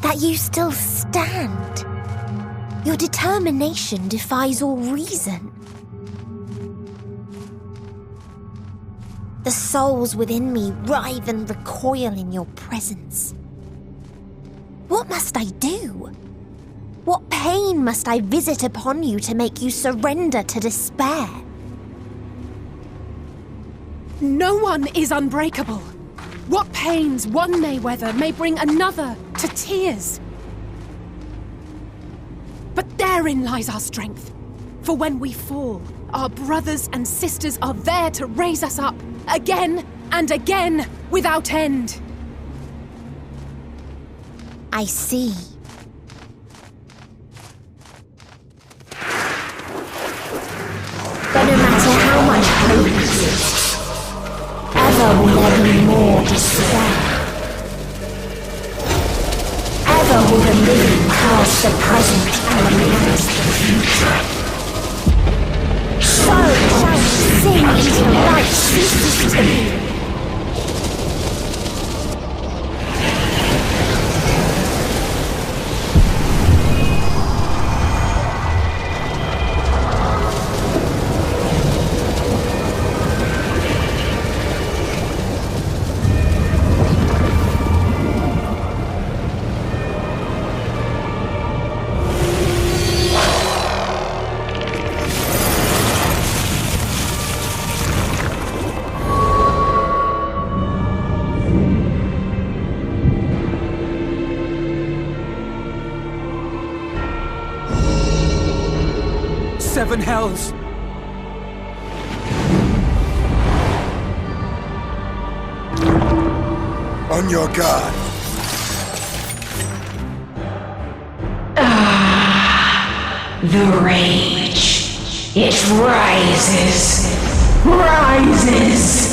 that you still stand. Your determination defies all reason. The souls within me writhe and recoil in your presence. What must I do? What pain must I visit upon you to make you surrender to despair? No one is unbreakable. What pains one may weather may bring another to tears. But therein lies our strength. For when we fall, our brothers and sisters are there to raise us up, again and again, without end. I see. But no matter how much hope exists, ever will there be more despair. Ever will the living pass the present and announce the future. So shall we sing until life ceases to be. Seven hells! On your guard! The rage. It rises. Rises.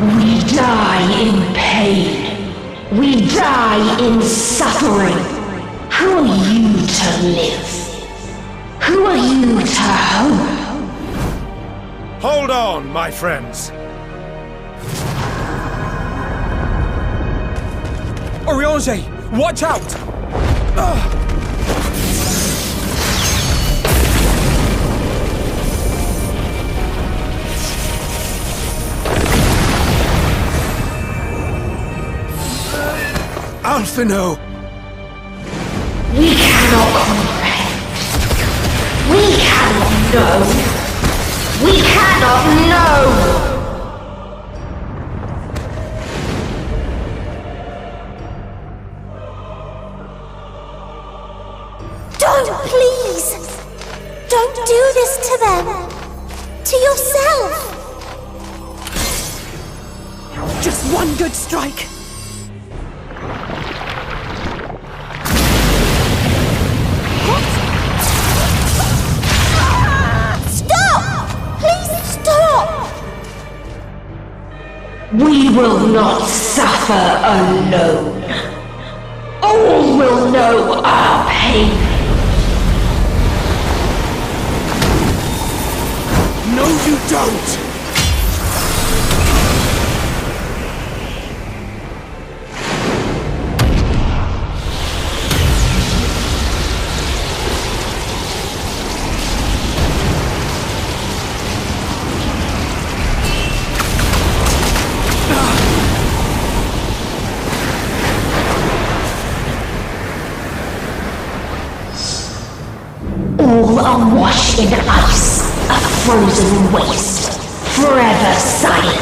We die in pain. We die in suffering. Who are you to live? Who are you to hope? Hold on, my friends. Oriange, watch out! Alphino! We cannot comprehend. We cannot know. We cannot know! Don't, please! Don't do this to them! To yourself! Just one good strike! We will not suffer alone. All will know our pain. No, you don't! All are washed in ice, a frozen waste, forever silent.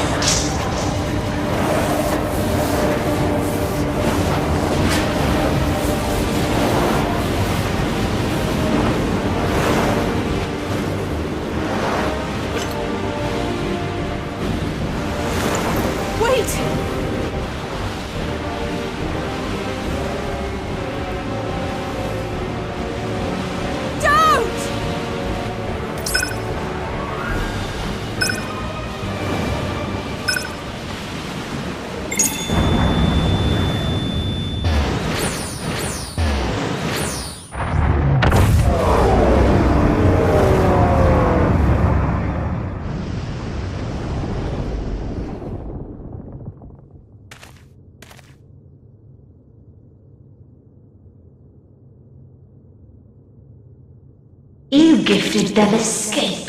gifted them escape.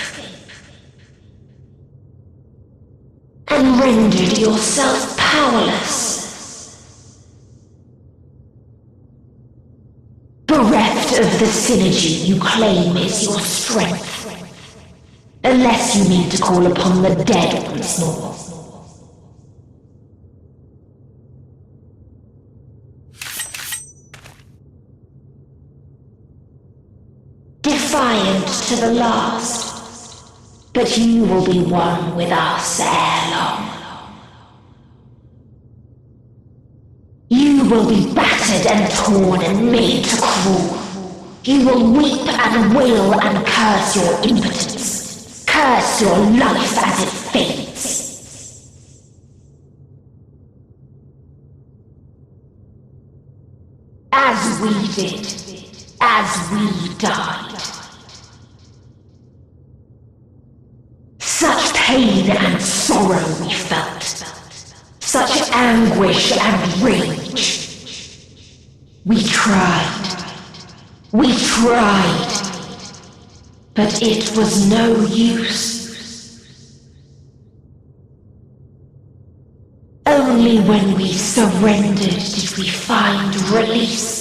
And rendered yourself powerless. Bereft of the synergy you claim is your strength. Unless you mean to call upon the dead once more. Defiant to the last, but you will be one with us ere long. You will be battered and torn and made to crawl. You will weep and wail and curse your impotence. Curse your life as it fades. As we did, as we died. Such pain and sorrow we felt. Such anguish and rage. We tried. We tried. But it was no use. Only when we surrendered did we find release.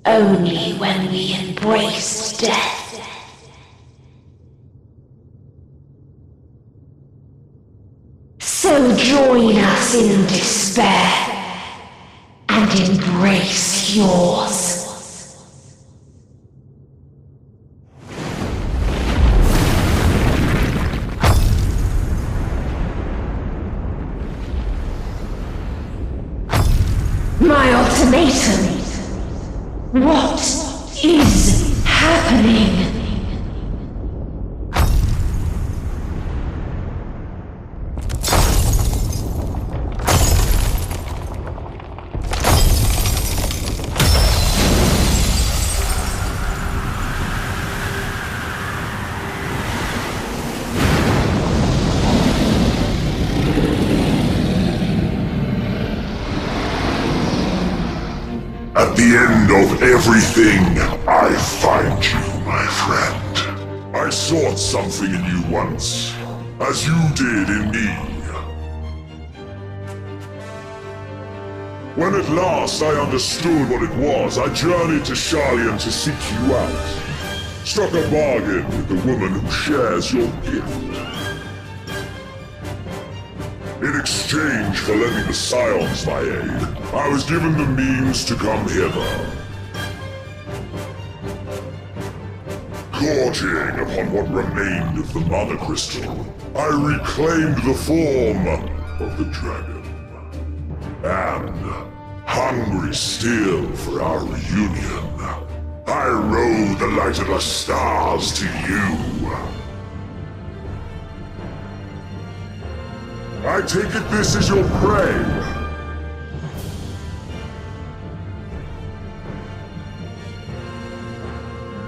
Only when we embraced death. So join us in despair and embrace yours. My ultimatum. What is happening? At the end of everything, I find you, my friend. I sought something in you once, as you did in me. When at last I understood what it was, I journeyed to Sharlayan to seek you out. Struck a bargain with the woman who shares your gift. In exchange for lending the Scions my aid, I was given the means to come hither. Gorging upon what remained of the Mother Crystal, I reclaimed the form of the dragon. And, hungry still for our reunion, I rode the light of the stars to you. I take it this is your prey.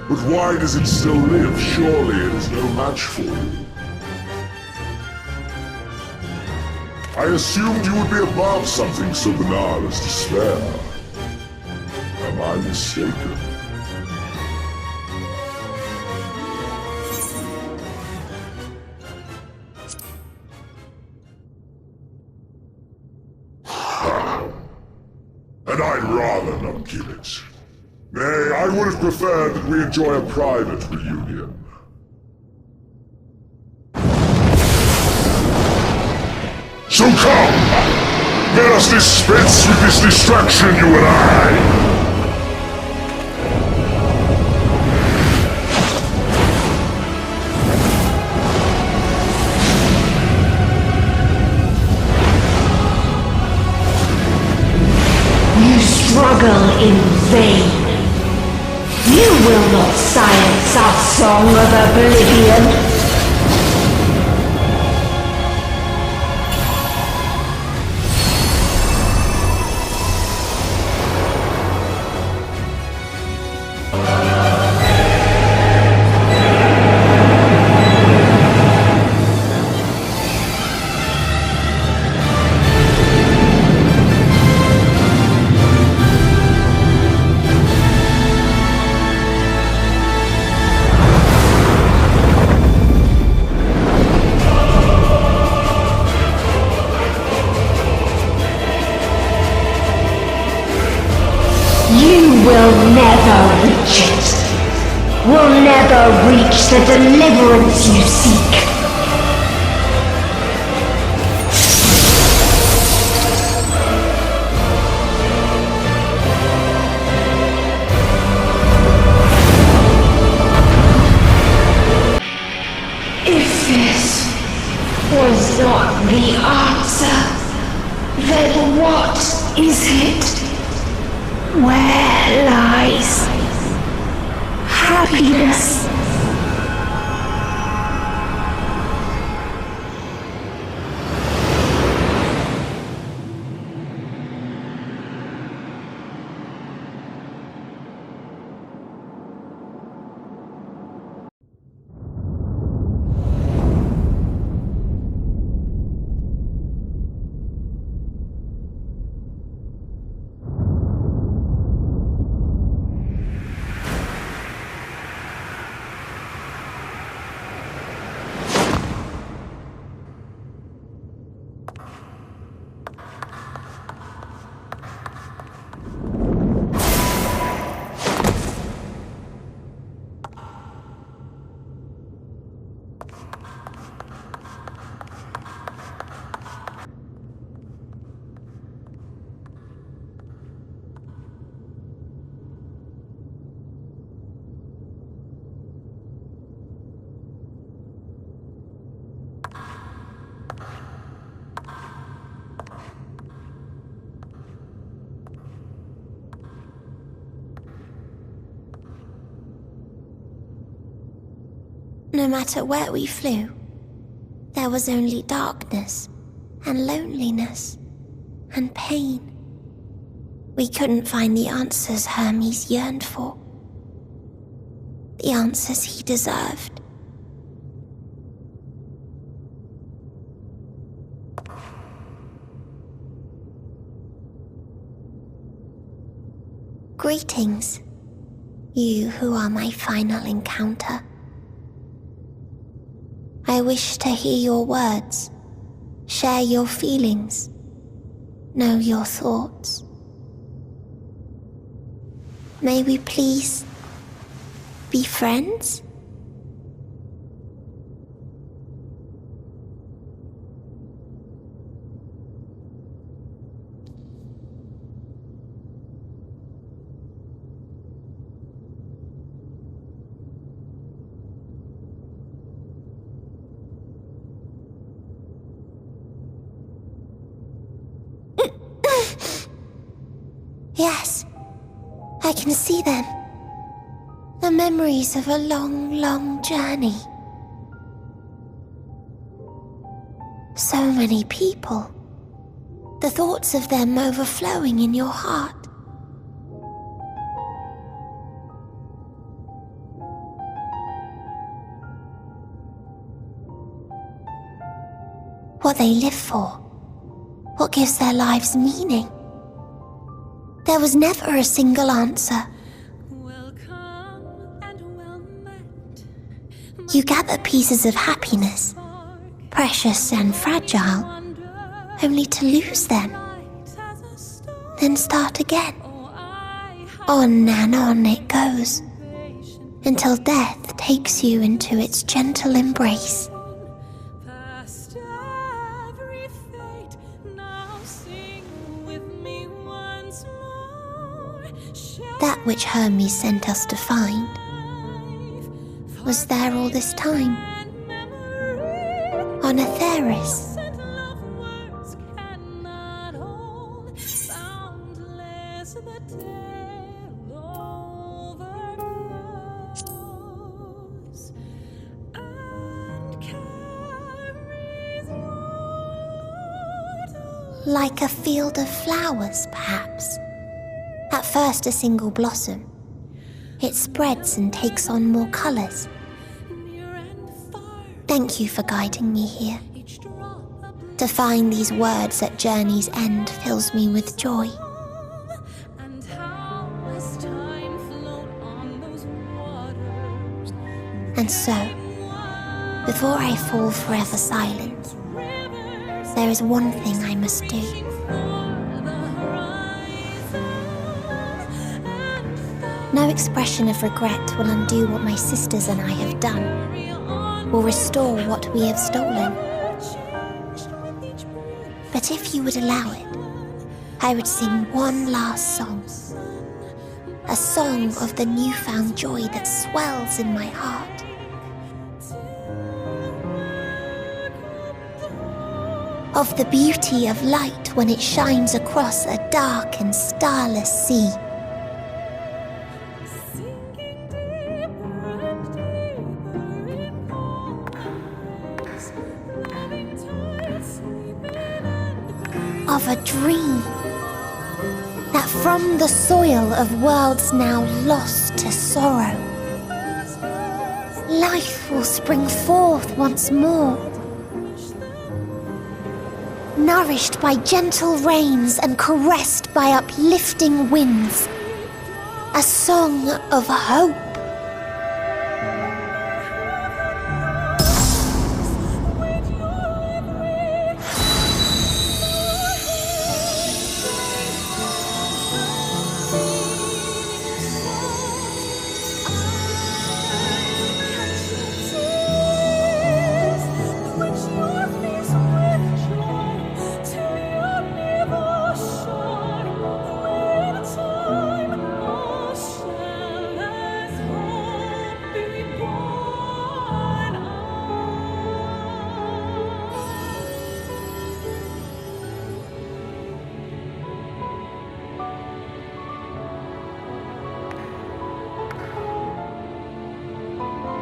But why does it still live? Surely it is no match for you. I assumed you would be above something so banal as despair. Am I mistaken? And I'd rather not give it. Nay, I would have preferred that we enjoy a private reunion. So come! Let us dispense with this distraction, you and I! Struggle in vain. You will not silence our song of Oblivion. will never reach the deliverance you seek. If this was not the answer, then what is it? Where lies happiness? No matter where we flew, there was only darkness and loneliness and pain. We couldn't find the answers Hermes yearned for, the answers he deserved. Greetings, you who are my final encounter. I wish to hear your words, share your feelings, know your thoughts. May we please be friends? Yes, I can see them. The memories of a long, long journey. So many people. The thoughts of them overflowing in your heart. What they live for. What gives their lives meaning. There was never a single answer. You gather pieces of happiness, precious and fragile, only to lose them. Then start again. On and on it goes, until death takes you into its gentle embrace. That which Hermes sent us to find was there all this time, on Atheris. Like a field of flowers, perhaps. At first a single blossom, it spreads and takes on more colors. Thank you for guiding me here. To find these words at journey's end fills me with joy. And so, before I fall forever silent, there is one thing I must do. No expression of regret will undo what my sisters and I have done, will restore what we have stolen. But if you would allow it, I would sing one last song. A song of the newfound joy that swells in my heart. Of the beauty of light when it shines across a dark and starless sea. Of a dream that from the soil of worlds now lost to sorrow, life will spring forth once more, nourished by gentle rains and caressed by uplifting winds, a song of hope.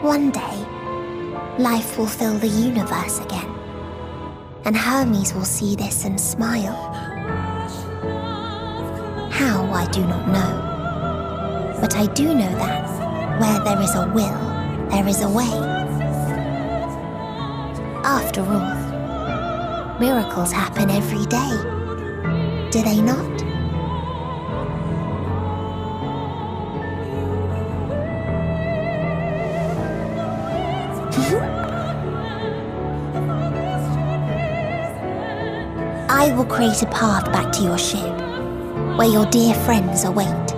One day, life will fill the universe again, and Hermes will see this and smile. How, I do not know, but I do know that where there is a will, there is a way. After all, miracles happen every day, do they not? I will create a path back to your ship, where your dear friends await.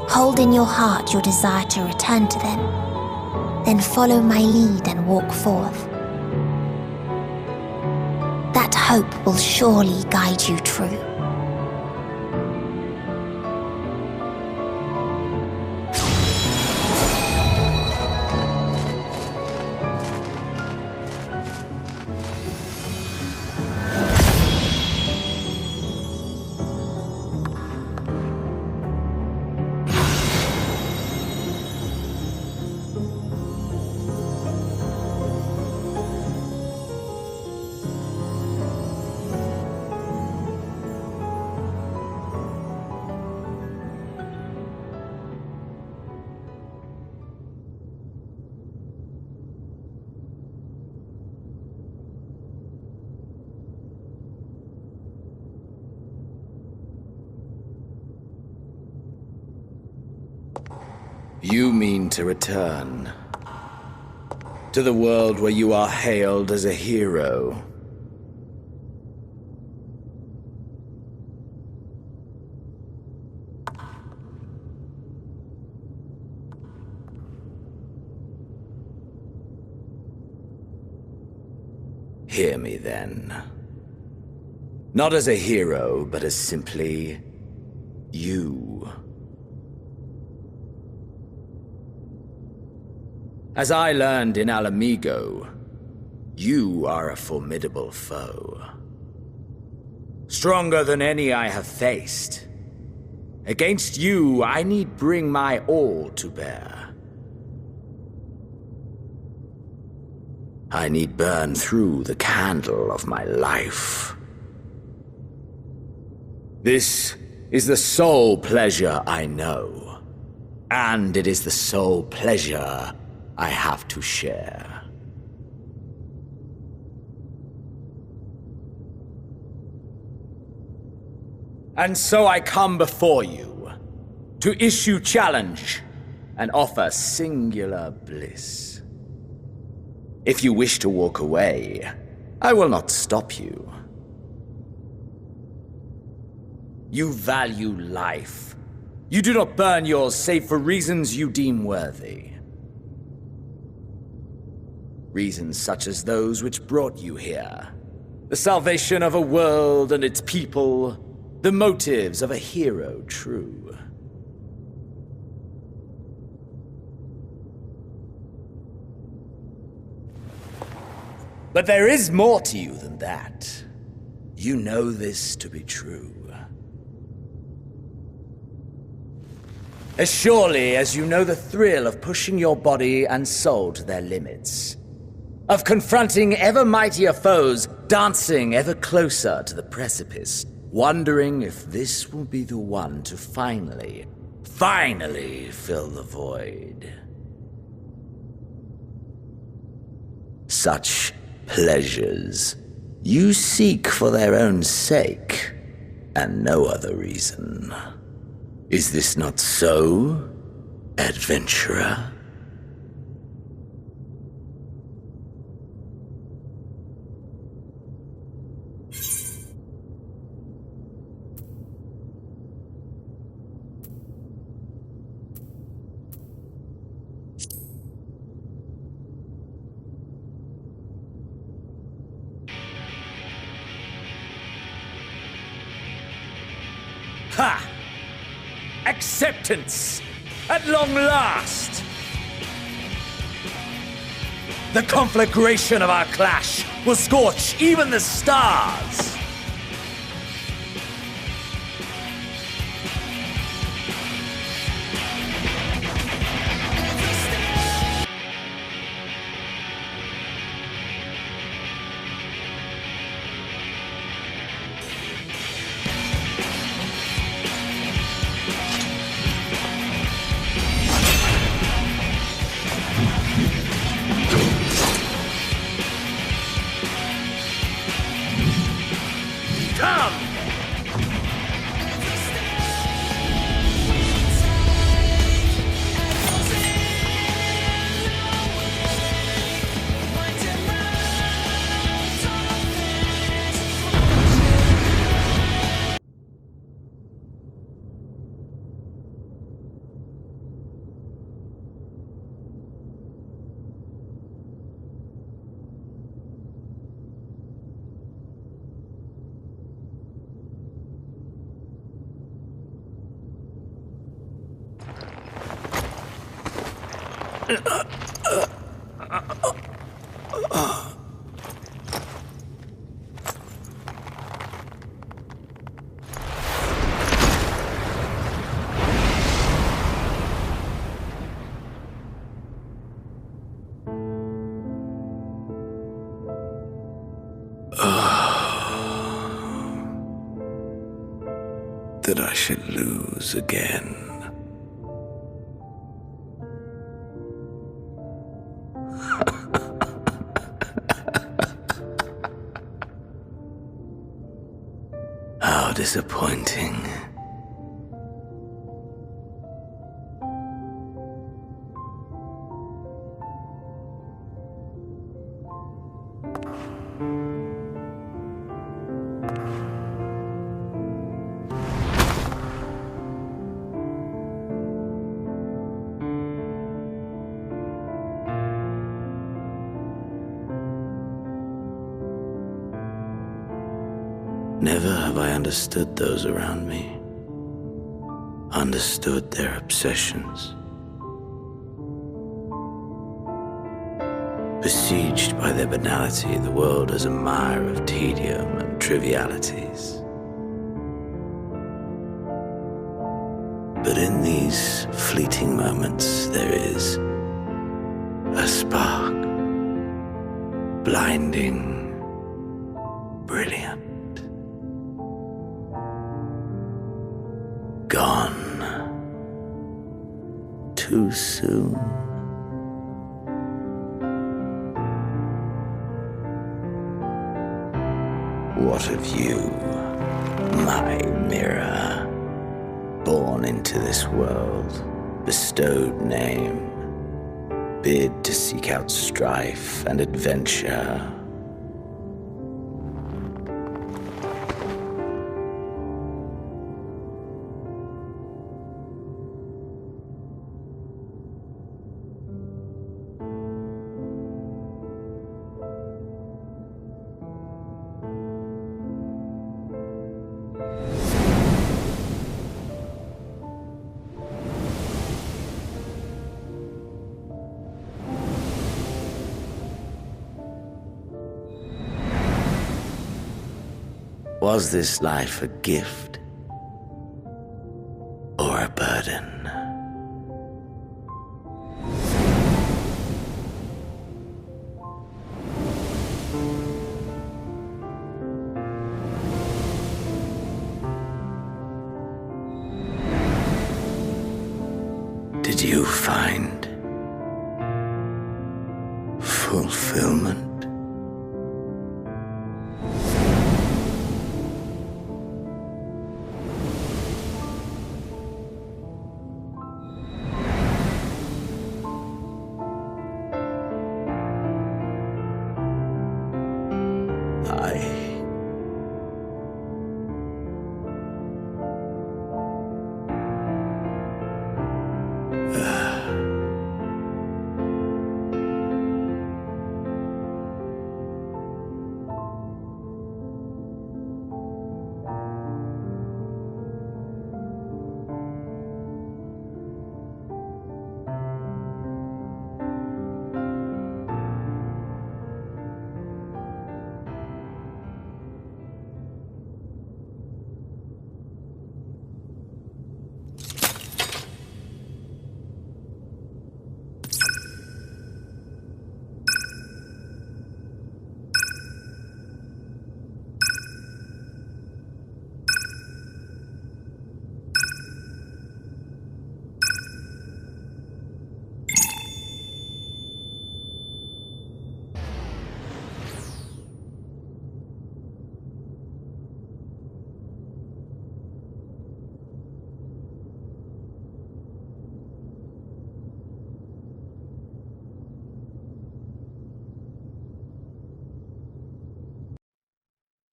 Hold in your heart your desire to return to them, then follow my lead and walk forth. That hope will surely guide you true. You mean to return to the world where you are hailed as a hero. Hear me then. Not as a hero, but as simply you. As I learned in Alamigo, you are a formidable foe. Stronger than any I have faced. Against you, I need bring my all to bear. I need burn through the candle of my life. This is the sole pleasure I know, and it is the sole pleasure I have to share. And so I come before you to issue challenge and offer singular bliss. If you wish to walk away, I will not stop you. You value life, You do not burn yours save for reasons you deem worthy. Reasons such as those which brought you here. The salvation of a world and its people. The motives of a hero true. But there is more to you than that. You know this to be true. As surely as you know the thrill of pushing your body and soul to their limits. Of confronting ever mightier foes, dancing ever closer to the precipice, wondering if this will be the one to finally fill the void. Such pleasures you seek for their own sake, and no other reason. Is this not so, adventurer? Ha! Acceptance! At long last! The conflagration of our clash will scorch even the stars! That I should lose again. How disappointing. Never have I understood those around me, understood their obsessions. Besieged by their banality, the world is a mire of tedium and trivialities. But in these fleeting moments there is a spark, blinding, brilliant. Gone too soon. What of you, my mirror? Born into this world, bestowed name, bid to seek out strife and adventure. Was this life a gift or a burden? Did you find fulfillment?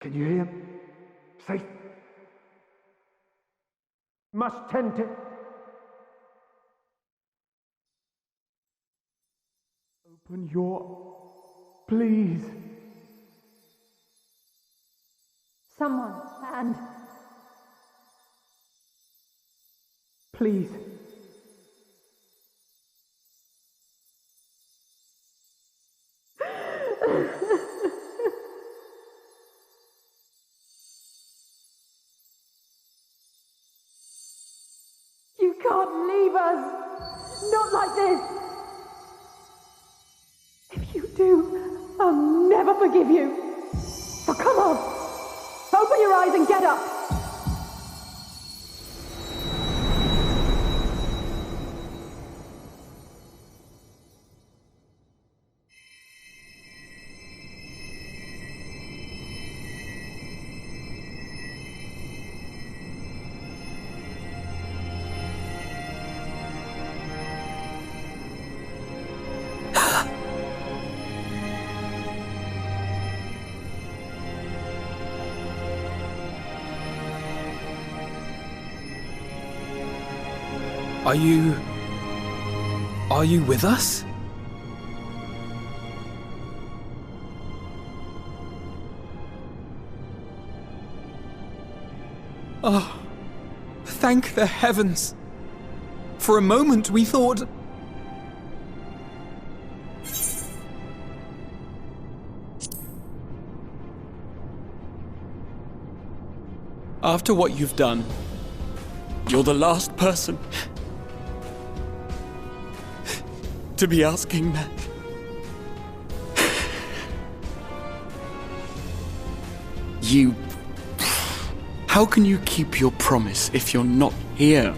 Can you hear him? Safe. Must tend to... Open your... Please. Someone, and... Please. You can't leave us! Not like this! If you do, I'll never forgive you! So come on! Open your eyes and get up! Are you with us? Oh, thank the heavens. For a moment we thought... After what you've done, you're the last person to be asking that. You... How can you keep your promise if you're not here?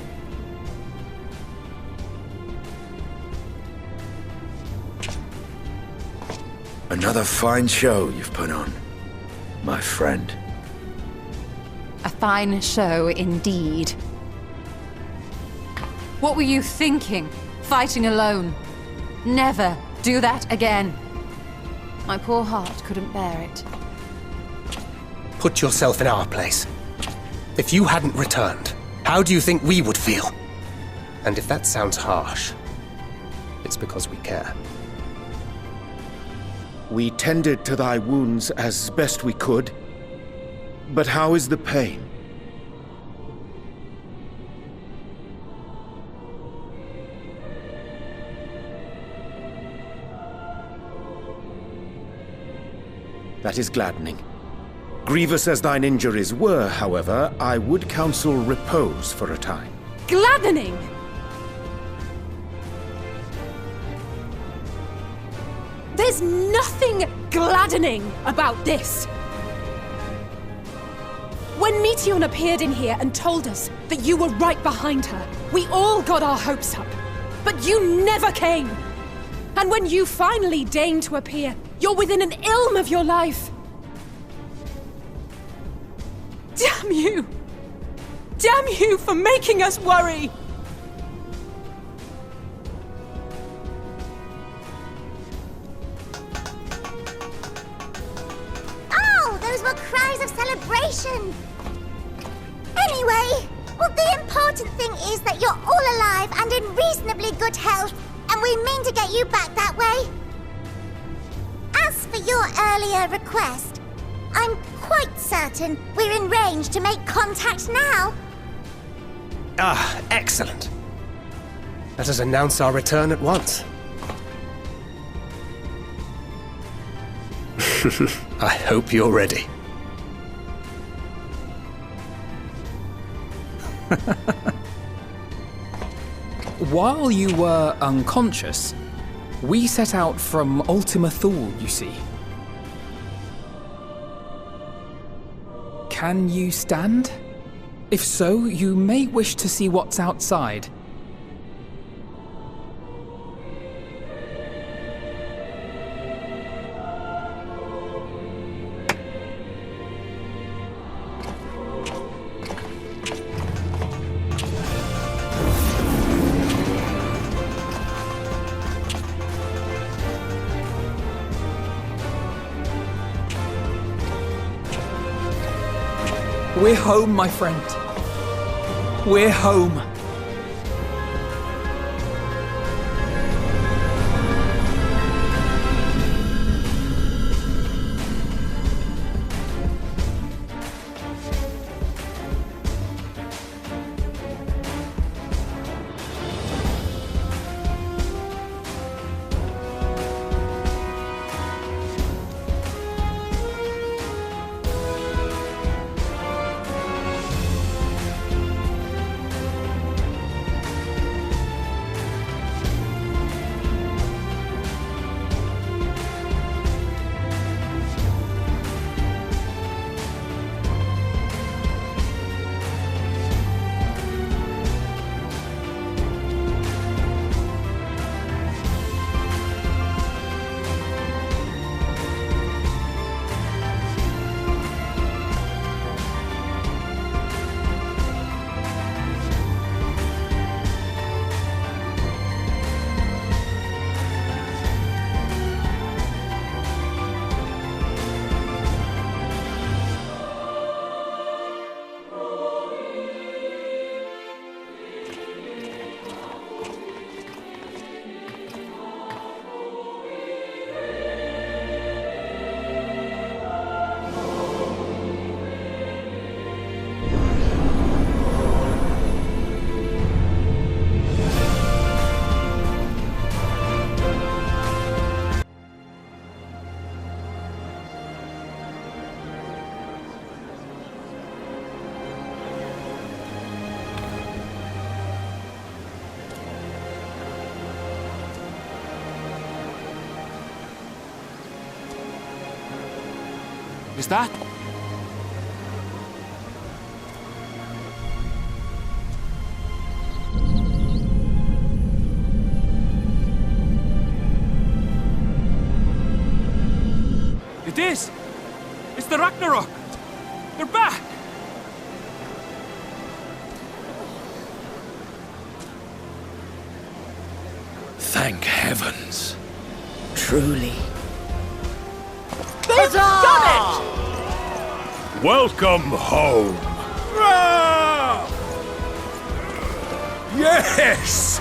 Another fine show you've put on, my friend. A fine show indeed. What were you thinking? Fighting alone? Never do that again. My poor heart couldn't bear it. Put yourself in our place. If you hadn't returned, how do you think we would feel? And if that sounds harsh, it's because we care. We tended to thy wounds as best we could. But how is the pain? That is gladdening. Grievous as thine injuries were, however, I would counsel repose for a time. Gladdening! There's nothing gladdening about this! When Meteion appeared in here and told us that you were right behind her, we all got our hopes up. But you never came! And when you finally deign to appear, you're within an ilm of your life! Damn you! Damn you for making us worry! Oh, those were cries of celebration! Anyway, well, the important thing is that you're all alive and in reasonably good health, and we mean to get you back that way. As for your earlier request, I'm quite certain we're in range to make contact now. Ah, excellent. Let us announce our return at once. I hope you're ready. While you were unconscious, we set out from Ultima Thule, you see. Can you stand? If so, you may wish to see what's outside. We're home, my friend. We're home. Is that? It is! It's the Ragnarok! They're back! Thank heavens. Truly. They've done it! Welcome home. Yes!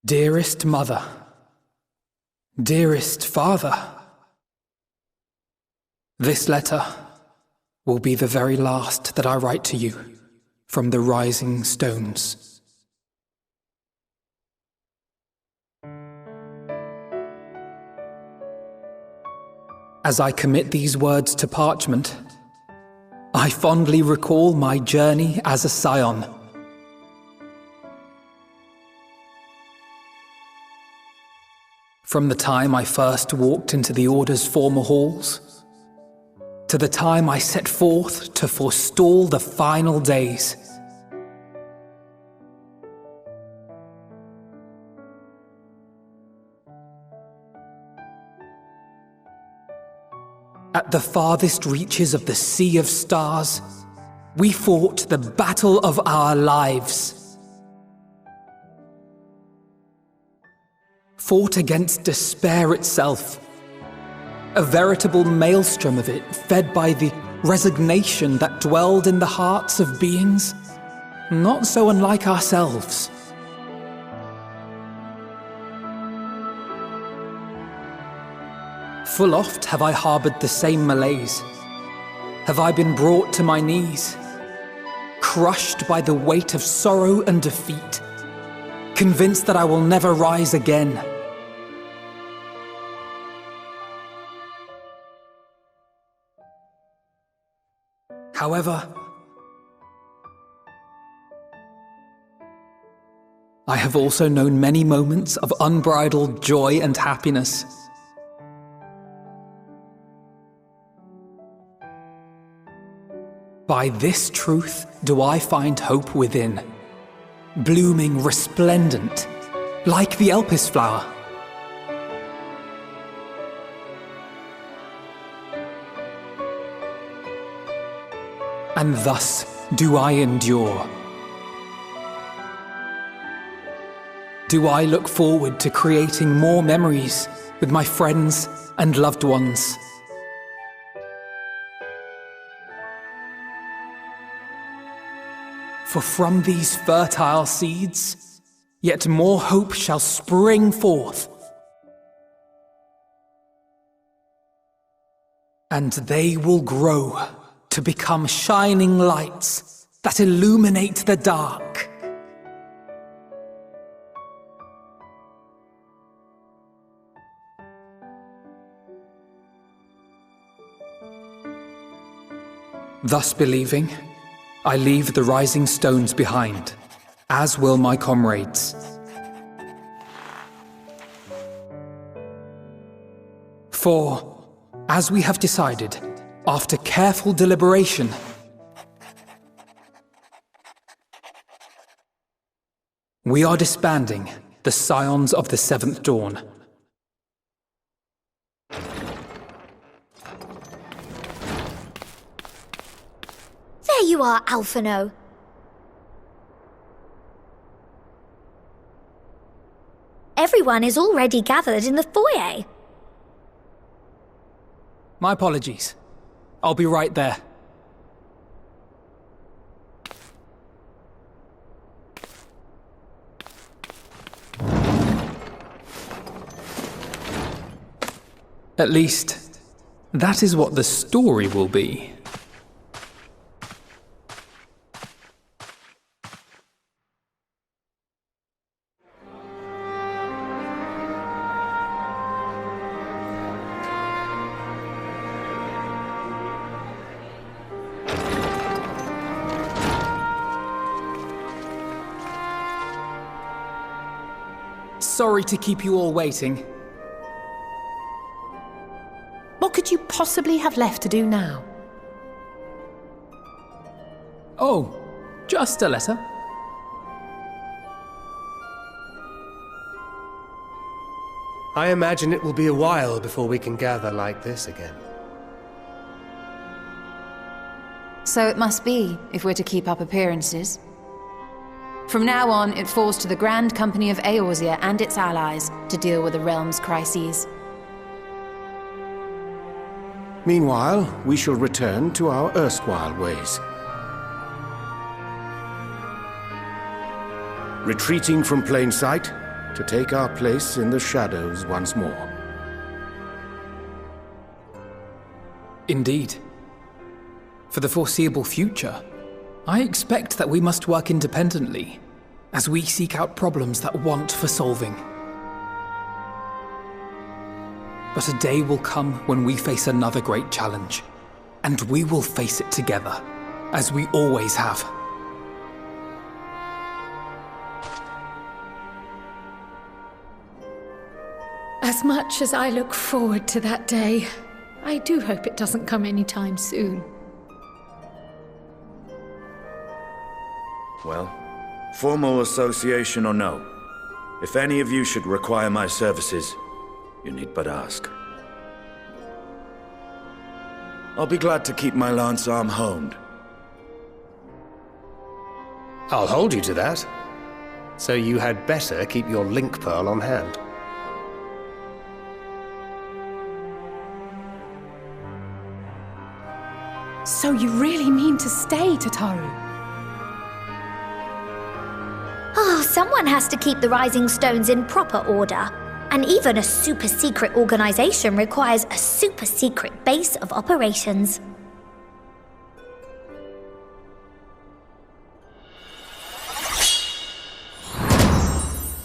Dearest mother, dearest father, this letter will be the very last that I write to you from the rising stones. As I commit these words to parchment, I fondly recall my journey as a scion. From the time I first walked into the Order's former halls, to the time I set forth to forestall the final days. At the farthest reaches of the Sea of Stars, we fought the battle of our lives. Fought against despair itself, a veritable maelstrom of it fed by the resignation that dwelled in the hearts of beings not so unlike ourselves. Full oft have I harboured the same malaise. Have I been brought to my knees, crushed by the weight of sorrow and defeat, convinced that I will never rise again. However, I have also known many moments of unbridled joy and happiness. By this truth do I find hope within, blooming resplendent, like the Elpis flower. And thus do I endure. Do I look forward to creating more memories with my friends and loved ones. For from these fertile seeds, yet more hope shall spring forth. And they will grow to become shining lights that illuminate the dark. Thus believing, I leave the rising stones behind, as will my comrades. For, as we have decided, after careful deliberation, we are disbanding the Scions of the Seventh Dawn. There you are, Alphino. Everyone is already gathered in the foyer. My apologies. I'll be right there. At least, that is what the story will be. Sorry to keep you all waiting. What could you possibly have left to do now? Oh, just a letter. I imagine it will be a while before we can gather like this again. So it must be, if we're to keep up appearances. From now on, it falls to the Grand Company of Eorzea and its allies to deal with the realm's crises. Meanwhile, we shall return to our erstwhile ways. Retreating from plain sight, to take our place in the shadows once more. Indeed. For the foreseeable future, I expect that we must work independently as we seek out problems that want for solving. But a day will come when we face another great challenge, and we will face it together, as we always have. As much as I look forward to that day, I do hope it doesn't come anytime soon. Well, formal association or no, if any of you should require my services, you need but ask. I'll be glad to keep my lance arm honed. I'll hold you to that. So you had better keep your link pearl on hand. So you really mean to stay, Tataru? Oh, someone has to keep the Rising Stones in proper order. And even a super-secret organization requires a super-secret base of operations.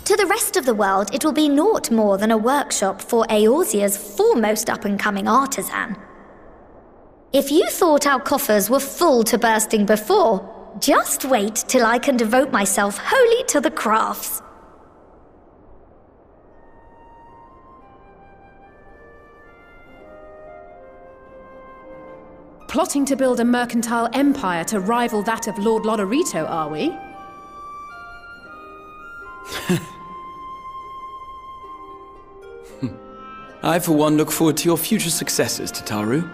To the rest of the world, it will be naught more than a workshop for Eorzea's foremost up-and-coming artisan. If you thought our coffers were full to bursting before, just wait till I can devote myself wholly to the crafts. Plotting to build a mercantile empire to rival that of Lord Lodorito, are we? I, for one, look forward to your future successes, Tataru,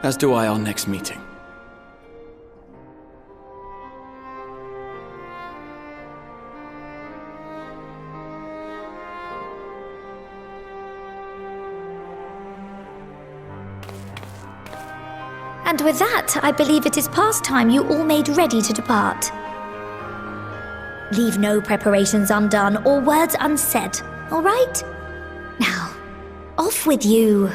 as do I our next meeting. And with that, I believe it is past time you all made ready to depart. Leave no preparations undone or words unsaid, all right? Now, off with you.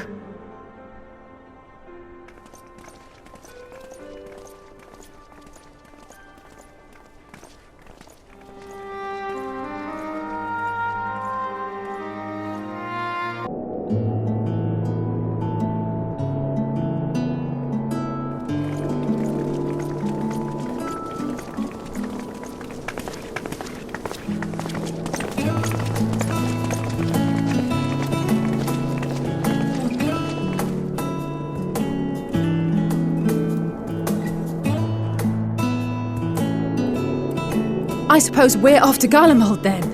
I suppose we're off to Garlemald then.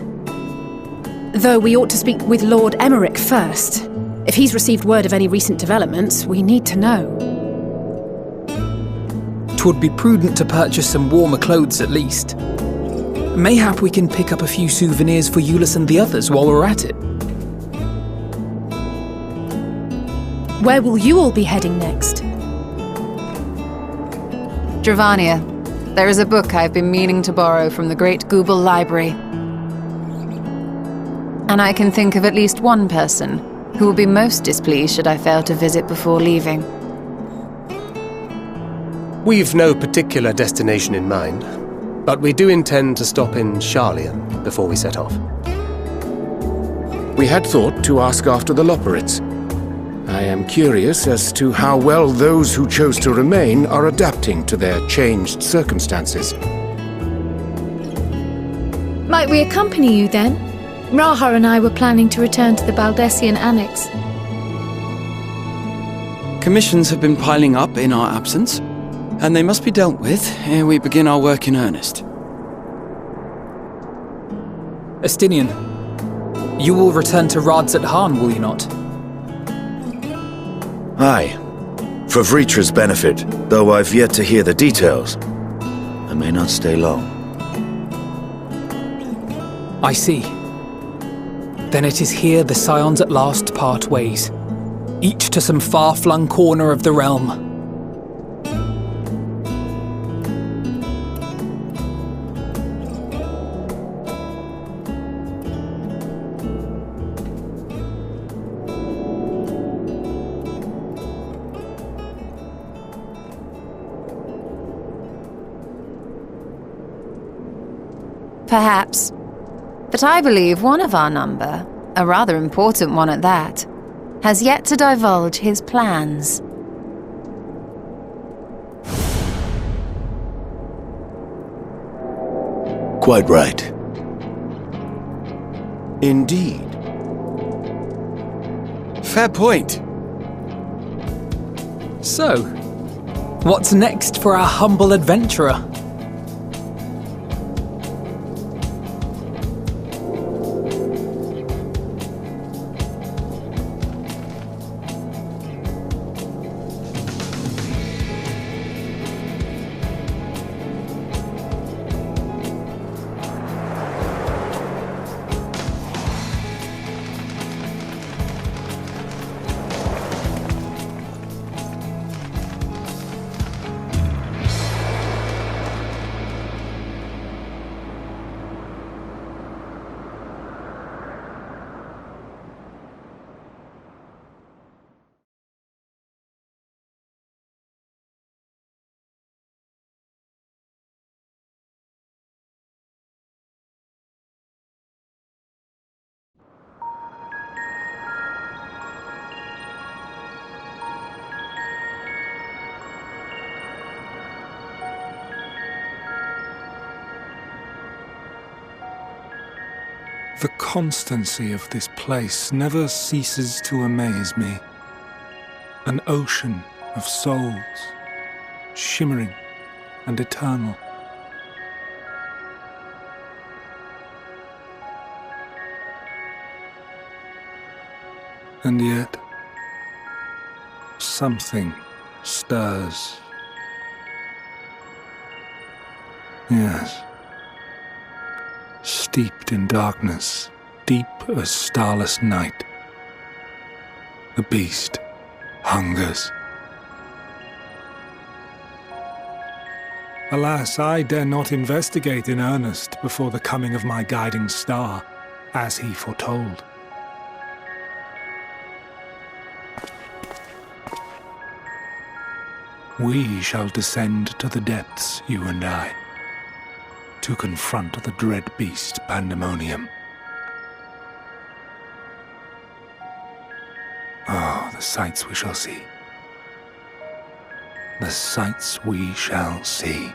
Though we ought to speak with Lord Emmerich first. If he's received word of any recent developments, we need to know. 'Twould be prudent to purchase some warmer clothes at least. Mayhap we can pick up a few souvenirs for Euless and the others while we're at it. Where will you all be heading next? Dravania. There is a book I've been meaning to borrow from the Great Google Library. And I can think of at least one person who will be most displeased should I fail to visit before leaving. We've no particular destination in mind, but we do intend to stop in Sharlayan before we set off. We had thought to ask after the Loporrits. I am curious as to how well those who chose to remain are adapting to their changed circumstances. Might we accompany you then? Raha and I were planning to return to the Baldessian Annex. Commissions have been piling up in our absence, and they must be dealt with ere we begin our work in earnest. Estinian, you will return to Rads at Han, will you not? Aye. For Vritra's benefit, though I've yet to hear the details. I may not stay long. I see. Then it is here the Scions at last part ways, each to some far-flung corner of the realm. Perhaps. But I believe one of our number, a rather important one at that, has yet to divulge his plans. Quite right. Indeed. Fair point. So, what's next for our humble adventurer? The constancy of this place never ceases to amaze me. An ocean of souls, shimmering and eternal. And yet, something stirs. Yes. Steeped in darkness, deep as starless night, the beast hungers. Alas, I dare not investigate in earnest before the coming of my guiding star, as he foretold. We shall descend to the depths, you and I, to confront the dread beast Pandemonium. Oh, the sights we shall see. The sights we shall see.